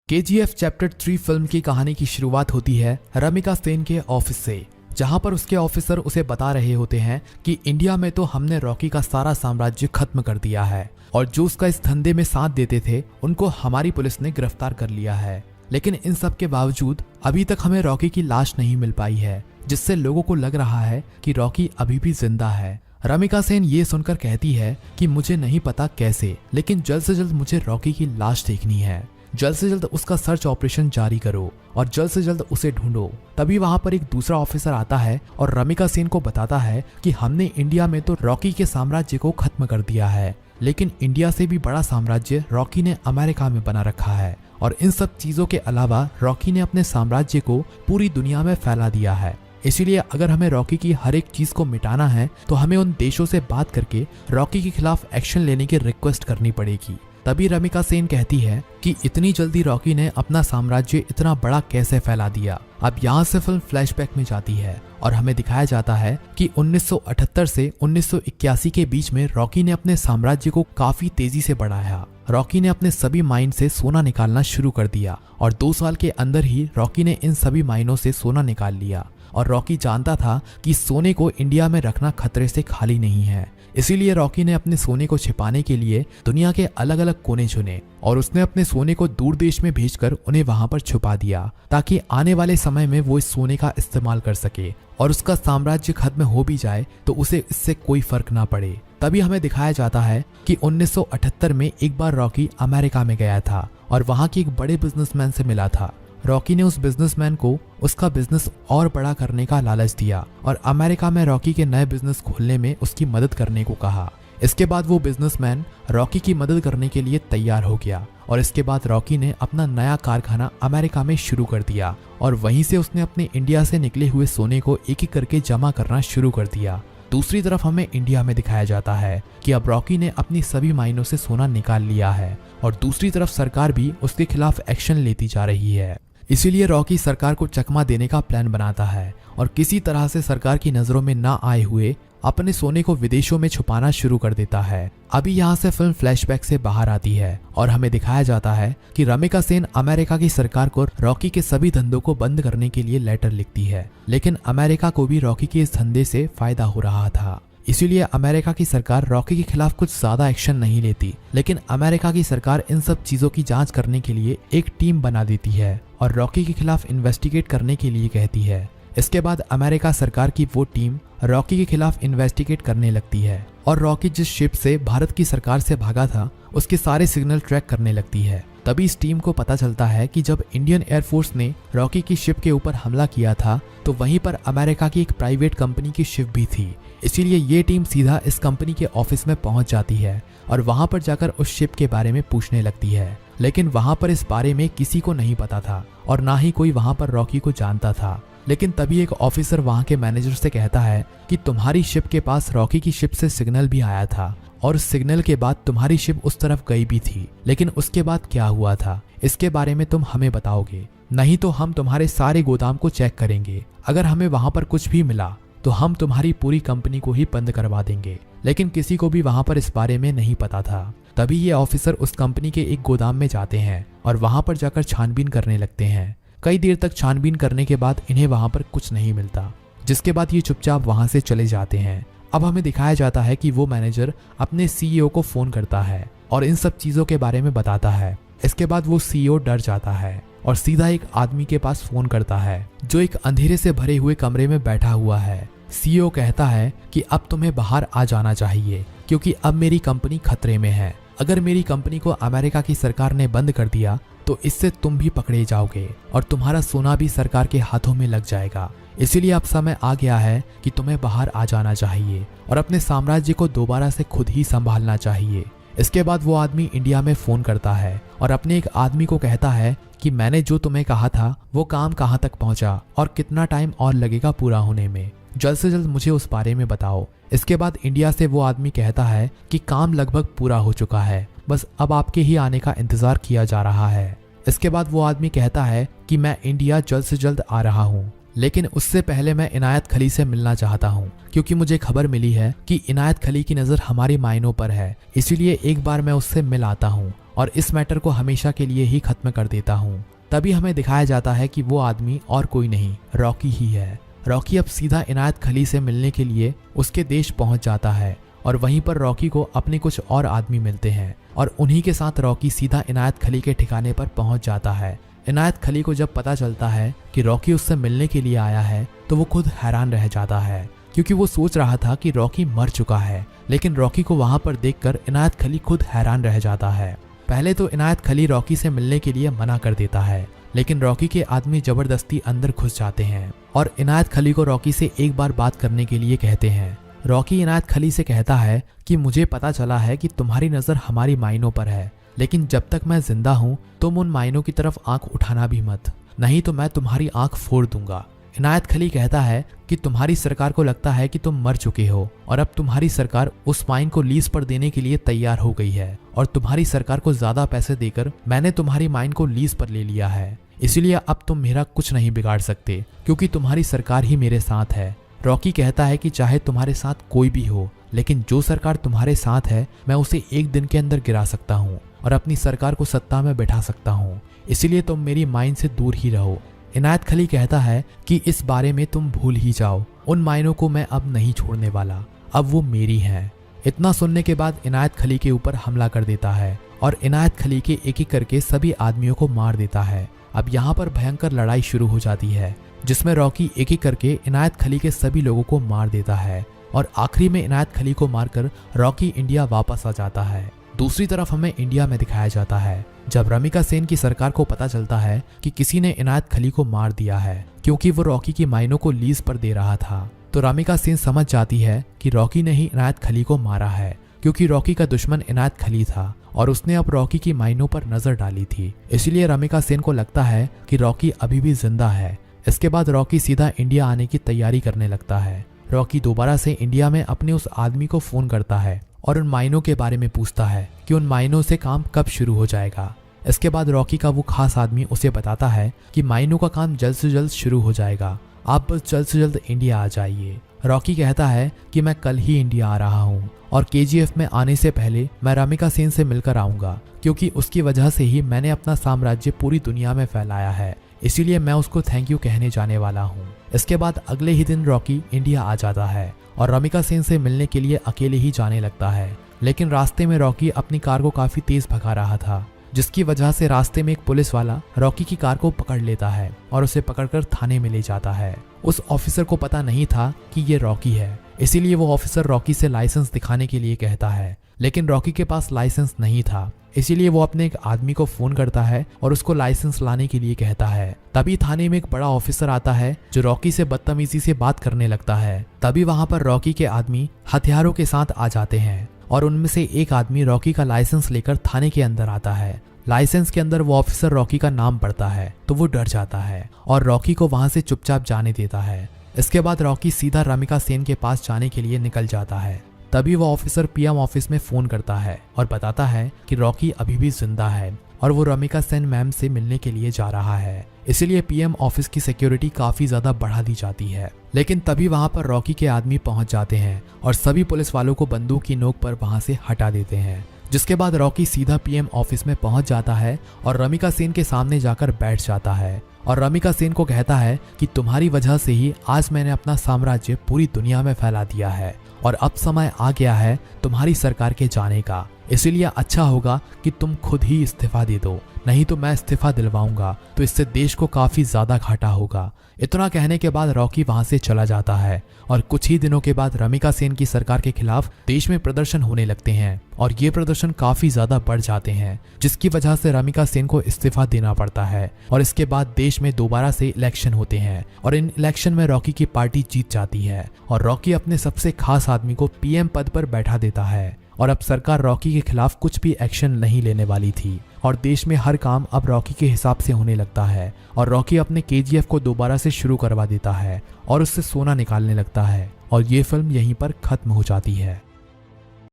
KGF chapter 3 film की कहानी की शुरुआत होती है रमिका सेन के ऑफिस से, जहां पर उसके ऑफिसर उसे बता रहे होते हैं कि इंडिया में तो हमने रॉकी का सारा साम्राज्य खत्म कर दिया है और जो उसका इस धंधे में साथ देते थे उनको हमारी पुलिस ने गिरफ्तार कर लिया है। लेकिन इन सब के बावजूद अभी तक हमें रॉकी की लाश नहीं मिल पाई है, जिससे लोगों को लग रहा है कि रॉकी अभी भी जिंदा है। रमिका सेन ये सुनकर कहती है कि मुझे नहीं पता कैसे, लेकिन जल्द से जल्द मुझे रॉकी की लाश देखनी है। जल्द से जल्द उसका सर्च ऑपरेशन जारी करो और जल्द से जल्द उसे ढूंढो। तभी वहां पर एक दूसरा ऑफिसर आता है और रमिका सेन को बताता है कि हमने इंडिया में तो रॉकी के साम्राज्य को खत्म कर दिया है, लेकिन इंडिया से भी बड़ा साम्राज्य रॉकी ने अमेरिका में बना रखा है और इन सब चीजों के अलावा रॉकी ने अपने साम्राज्य को पूरी दुनिया में फैला दिया है। इसीलिए अगर हमें रॉकी की हर एक चीज को मिटाना है तो हमें उन देशों से बात करके रॉकी के खिलाफ एक्शन लेने की रिक्वेस्ट करनी पड़ेगी। तभी रमिका सेन कहती है कि इतनी जल्दी रॉकी ने अपना साम्राज्य इतना बड़ा कैसे फैला दिया। अब यहाँ से फिल्म फ्लैशबैक में जाती है और हमें दिखाया जाता है कि 1978 से 1981 के बीच में रॉकी ने अपने साम्राज्य को काफी तेजी से बढ़ाया। रॉकी ने अपने सभी माइन से सोना निकालना शुरू कर दिया और 2 साल के अंदर ही रॉकी ने इन सभी माइनों से सोना निकाल लिया। और रॉकी जानता था कि सोने को इंडिया में रखना खतरे से खाली नहीं है, इसीलिए रॉकी ने अपने सोने को छिपाने के लिए दुनिया के अलग अलग कोने चुने और उसने अपने सोने को दूर देश में भेजकर उन्हें वहां पर छुपा दिया, ताकि आने वाले समय में वो इस सोने का इस्तेमाल कर सके और उसका साम्राज्य खत्म हो भी जाए तो उसे इससे कोई फर्क ना पड़े। तभी हमें दिखाया जाता है कि 1978 में एक बार रॉकी अमेरिका में गया था और वहां के एक बड़े बिजनेसमैन से मिला था। रॉकी ने उस बिजनेसमैन को उसका बिजनेस और बड़ा करने का लालच दिया और अमेरिका में रॉकी के नए बिजनेस खोलने में उसकी मदद करने को कहा। इसके बाद वो बिजनेसमैन रॉकी की मदद करने के लिए तैयार हो गया और इसके बाद रॉकी ने अपना नया कारखाना अमेरिका में शुरू कर दिया और वहीं से उसने अपने इंडिया से निकले हुए सोने को एक एक करके जमा करना शुरू कर दिया। दूसरी तरफ हमें इंडिया में दिखाया जाता है कि अब रॉकी ने अपनी सभी माइनों से सोना निकाल लिया है और दूसरी तरफ सरकार भी उसके खिलाफ एक्शन लेती जा रही है। इसीलिए रॉकी सरकार को चकमा देने का प्लान बनाता है और किसी तरह से सरकार की नजरों में ना आए हुए अपने सोने को विदेशों में छुपाना शुरू कर देता है। अभी यहाँ से फिल्म फ्लैशबैक से बाहर आती है और हमें दिखाया जाता है कि रमिका सेन अमेरिका की सरकार को रॉकी के सभी धंधों को बंद करने के लिए लेटर लिखती है, लेकिन अमेरिका को भी रॉकी के इस धंधे से फायदा हो रहा था। इसीलिए अमेरिका की सरकार रॉकी के खिलाफ कुछ ज्यादा एक्शन नहीं लेती, लेकिन अमेरिका की सरकार इन सब चीजों की जांच करने के लिए एक टीम बना देती है और रॉकी के खिलाफ इन्वेस्टिगेट करने के लिए कहती है। इसके बाद अमेरिका सरकार की वो टीम रॉकी के खिलाफ इन्वेस्टिगेट करने लगती है और रॉकी जिस शिप से भारत की सरकार से भागा था उसके सारे सिग्नल ट्रैक करने लगती है। तभी इस टीम को पता चलता है कि जब इंडियन एयरफोर्स ने रॉकी की शिप के ऊपर हमला किया था तो वहीं पर अमेरिका की एक प्राइवेट कंपनी की शिप भी थी। इसीलिए ये टीम सीधा इस कंपनी के ऑफिस में पहुंच जाती है और वहां पर जाकर उस शिप के बारे में पूछने लगती है, लेकिन वहां पर इस बारे में किसी को नहीं पता था और ना ही कोई वहां पर रॉकी को जानता था। लेकिन तभी एक ऑफिसर वहां के मैनेजर से कहता है कि तुम्हारी शिप के पास रॉकी की शिप से सिग्नल भी आया था और उस सिग्नल के बाद तुम्हारी शिप उस तरफ गई भी थी, लेकिन उसके बाद क्या हुआ था इसके बारे में तुम हमें बताओगे, नहीं तो हम तुम्हारे सारे गोदाम को चेक करेंगे। अगर हमें वहां पर कुछ भी मिला तो हम तुम्हारी पूरी कंपनी को ही बंद करवा देंगे। लेकिन किसी को भी वहां पर इस बारे में नहीं पता था। तभी ये ऑफिसर उस कंपनी के एक गोदाम में जाते हैं और वहां पर जाकर छानबीन करने लगते हैं। कई देर तक छानबीन करने के बाद इन्हें वहां पर कुछ नहीं मिलता, जिसके बाद ये चुपचाप वहां से चले जाते हैं। अब हमें दिखाया जाता है कि वो मैनेजर अपने सीईओ को फोन करता है और इन सब चीजों के बारे में बताता है। इसके बाद वो सीईओ डर जाता है और सीधा एक आदमी के पास फोन करता है जो एक अंधेरे से भरे हुए कमरे में बैठा हुआ है। सीईओ कहता है कि अब तुम्हें बाहर आ जाना चाहिए क्योंकि अब मेरी कंपनी खतरे में है। अगर मेरी कंपनी को अमेरिका की सरकार ने बंद कर दिया तो इससे तुम भी पकड़े जाओगे और तुम्हारा सोना भी सरकार के हाथों में लग जाएगा। इसीलिए अब समय आ गया है कि तुम्हें बाहर आ जाना चाहिए और अपने साम्राज्य को दोबारा से खुद ही संभालना चाहिए। इसके बाद वो आदमी इंडिया में फोन करता है और अपने एक आदमी को कहता है कि मैंने जो तुम्हें कहा था वो काम कहाँ तक पहुंचा और कितना टाइम और लगेगा पूरा होने में, जल्द से जल्द मुझे उस बारे में बताओ। इसके बाद इंडिया से वो आदमी कहता है कि काम लगभग पूरा हो चुका है, बस अब आपके ही आने का इंतजार किया जा रहा है। इसके बाद वो आदमी कहता है कि मैं इंडिया जल्द से जल्द आ रहा हूँ, लेकिन उससे पहले मैं इनायत खली से मिलना चाहता हूँ क्योंकि मुझे खबर मिली है कि इनायत खली की नज़र हमारी मायनों पर है, इसीलिए एक बार मैं उससे मिल आता हूँ और इस मैटर को हमेशा के लिए ही खत्म कर देता हूँ। तभी हमें दिखाया जाता है कि वो आदमी और कोई नहीं, रॉकी ही है। रॉकी अब सीधा इनायत खली से मिलने के लिए उसके देश पहुंच जाता है और वहीं पर रॉकी को अपने कुछ और आदमी मिलते हैं और उन्हीं के साथ रॉकी सीधा इनायत खली के ठिकाने पर पहुंच जाता है। इनायत खली को जब पता चलता है कि रॉकी उससे मिलने के लिए आया है तो वो खुद हैरान रह जाता है, क्योंकि वो सोच रहा था कि रॉकी मर चुका है। लेकिन रॉकी को वहां पर देखकर इनायत खली खुद हैरान रह जाता है। पहले तो इनायत खली रॉकी से मिलने के लिए मना कर देता है, लेकिन रॉकी के आदमी जबरदस्ती अंदर घुस जाते हैं और इनायत खली को रॉकी से एक बार बात करने के लिए कहते हैं। रॉकी इनायत खली से कहता है कि मुझे पता चला है कि तुम्हारी नज़र हमारी मायनों पर है, लेकिन जब तक मैं जिंदा हूँ तुम उन मायनों की तरफ आंख उठाना भी मत, नहीं तो मैं तुम्हारी आंख फोड़ दूंगा। इनायत खली कहता है कि तुम्हारी सरकार को लगता है कि तुम मर चुके हो और अब तुम्हारी सरकार उस माइन को लीज पर देने के लिए तैयार हो गई है और तुम्हारी सरकार को ज्यादा पैसे देकर मैंने तुम्हारी माइन को लीज पर ले लिया है, इसलिए अब तुम मेरा कुछ नहीं बिगाड़ सकते क्योंकि तुम्हारी सरकार ही मेरे साथ है। रॉकी कहता है कि चाहे तुम्हारे साथ कोई भी हो, लेकिन जो सरकार तुम्हारे साथ है मैं उसे एक दिन के अंदर गिरा सकता हूँ और अपनी सरकार को सत्ता में बैठा सकता हूँ, इसलिए तुम मेरी माइन से दूर ही रहो। इनायत खली कहता है कि इस बारे में तुम भूल ही जाओ, उन माइनों को मैं अब नहीं छोड़ने वाला, अब वो मेरी हैं। इतना सुनने के बाद इनायत खली के ऊपर हमला कर देता है और इनायत खली के एक एक करके सभी आदमियों को मार देता है। अब यहाँ पर भयंकर लड़ाई शुरू हो जाती है जिसमें रॉकी एक एक करके इनायत खली के सभी लोगों को मार देता है और आखिरी में इनायत खली को मारकर रॉकी इंडिया वापस आ जाता है। दूसरी तरफ हमें इंडिया में दिखाया जाता है जब रमिका सेन की सरकार को पता चलता है कि किसी ने इनायत खली को मार दिया है क्योंकि वो रॉकी की माइनों को लीज पर दे रहा था, तो रमिका सेन समझ जाती है कि रॉकी ने ही इनायत खली को मारा है क्योंकि रॉकी का दुश्मन इनायत खली था और उसने अब रॉकी की माइनों पर नजर डाली थी। इसलिए रमिका सेन को लगता है कि रॉकी अभी भी जिंदा है। इसके बाद रॉकी सीधा इंडिया आने की तैयारी करने लगता है। रॉकी दोबारा से इंडिया में अपने उस आदमी को फोन करता है और उन माइनों के बारे में पूछता है कि उन माइनों से काम कब शुरू हो जाएगा। इसके बाद रॉकी का वो खास आदमी उसे बताता है कि माइनों का काम जल्द से जल्द शुरू हो जाएगा, आप बस जल्द से जल्द इंडिया आ जाइए। रॉकी कहता है कि मैं कल ही इंडिया आ रहा हूँ और केजीएफ में आने से पहले मैं रमिका सेन से मिलकर आऊंगा क्योंकि उसकी वजह से ही मैंने अपना साम्राज्य पूरी दुनिया में फैलाया है, इसीलिए मैं उसको थैंक यू कहने जाने वाला हूँ। इसके बाद अगले ही दिन रॉकी इंडिया आ जाता है और रमिका सेन से मिलने के लिए अकेले ही जाने लगता है, लेकिन रास्ते में रॉकी अपनी कार को काफी तेज भगा रहा था, जिसकी वजह से रास्ते में एक पुलिस वाला रॉकी की कार को पकड़ लेता है और उसे पकड़कर थाने में ले जाता है। उस ऑफिसर को पता नहीं था कि ये रॉकी है, इसीलिए वो ऑफिसर रॉकी से लाइसेंस दिखाने के लिए कहता है, लेकिन रॉकी के पास लाइसेंस नहीं था, इसीलिए वो अपने एक आदमी को फोन करता है और उसको लाइसेंस लाने के लिए कहता है। तभी थाने में एक बड़ा ऑफिसर आता है जो रॉकी से बदतमीजी से बात करने लगता है। तभी वहां पर रॉकी के आदमी हथियारों के साथ आ जाते हैं और उनमें से एक आदमी रॉकी का लाइसेंस लेकर थाने के अंदर आता है। लाइसेंस के अंदर वो ऑफिसर रॉकी का नाम पढ़ता है तो वो डर जाता है और रॉकी को वहां से चुपचाप जाने देता है। इसके बाद रॉकी सीधा रमिका सेन के पास जाने के लिए निकल जाता है। तभी वो ऑफिसर पीएम ऑफिस में फोन करता है और बताता है कि रॉकी अभी भी जिंदा है और वो रमिका सेन मैम से मिलने के लिए जा रहा है, इसलिए पीएम ऑफिस की सिक्योरिटी काफी ज्यादा बढ़ा दी जाती है। लेकिन तभी वहां पर रॉकी के आदमी पहुंच जाते हैं और सभी पुलिस वालों को बंदूक की नोक पर वहां से हटा देते हैं, जिसके बाद रॉकी सीधा पीएम ऑफिस में पहुंच जाता है और रमिका सेन के सामने जाकर बैठ जाता है और रमिका सेन को कहता है कि तुम्हारी वजह से ही आज मैंने अपना साम्राज्य पूरी दुनिया में फैला दिया है और अब समय आ गया है तुम्हारी सरकार के जाने का, इसीलिए अच्छा होगा कि तुम खुद ही इस्तीफा दे दो, नहीं तो मैं इस्तीफा दिलवाऊंगा तो इससे देश को काफी ज्यादा घाटा होगा। इतना कहने के बाद रॉकी वहां से चला जाता है और कुछ ही दिनों के बाद रमिका सेन की सरकार के खिलाफ देश में प्रदर्शन होने लगते हैं और ये प्रदर्शन काफी ज्यादा बढ़ जाते हैं, जिसकी वजह से रमिका सेन को इस्तीफा देना पड़ता है और इसके बाद देश में दोबारा से इलेक्शन होते हैं और इन इलेक्शन में रॉकी की पार्टी जीत जाती है और रॉकी अपने सबसे खास आदमी को पीएम पद पर बैठा देता है और अब सरकार रॉकी के खिलाफ कुछ भी एक्शन नहीं लेने वाली थी और देश में हर काम अब रॉकी के हिसाब से होने लगता है और रॉकी अपने केजीएफ को दोबारा से शुरू करवा देता है और उससे सोना निकालने लगता है और ये फिल्म यहीं पर खत्म हो जाती है।